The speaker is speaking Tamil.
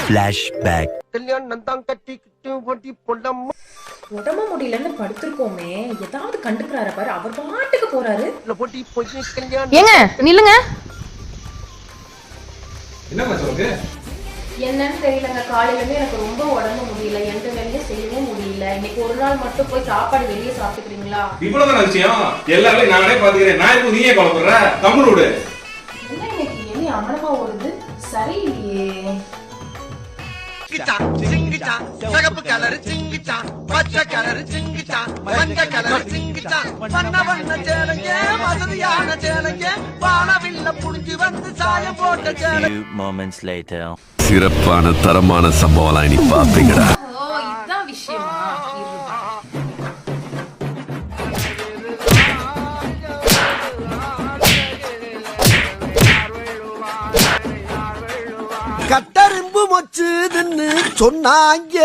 Flashback. உடம்பு முடியலன்னு படுத்திருக்கோமே, ஏதாவது கண்டுக்கிறாரு பாரு, அவர் பாட்டுக்கு போறாரு. ஏங்க நில்லுங்க. என்னன்னு தெரியலங்க, காலையில இருந்து எனக்கு ரொம்ப உடம்பு முடியல, எந்த வேலையும் செய்யவும் முடியல. இன்னைக்கு ஒரு நாள் மட்டும் போய் சாப்பாடு வெளியே சாப்பிட்டுக்கிறீங்களா? இவ்வளவுதான் விஷயம். எல்லாரும் நானே பாத்துக்கிறேன். நான் இப்போ நீயே குழப்பற தமிழ் விடு. என்ன இன்னைக்கு என்ன அமலமா ஓடுது? சரியில்லையே. சகப்பு கலர் சிங்கிச்சான், பச்சை கலர் சிங்கிச்சான், மஞ்சள் கலர் சிங்கிச்சான், வண்ண வண்ண சேலைங்க, வசதியான சேலைங்க, வானவில்ல புடிஞ்சு வந்து சாயம் போட்ட சேலை. Few moments later. சிறப்பான தரமான சம்பவம் நீ பாப்பீங்கடா. ஓ, இதுதான் விஷயமா? கட்டரும்பு மொச்சுதுன்னு சொன்னாங்க.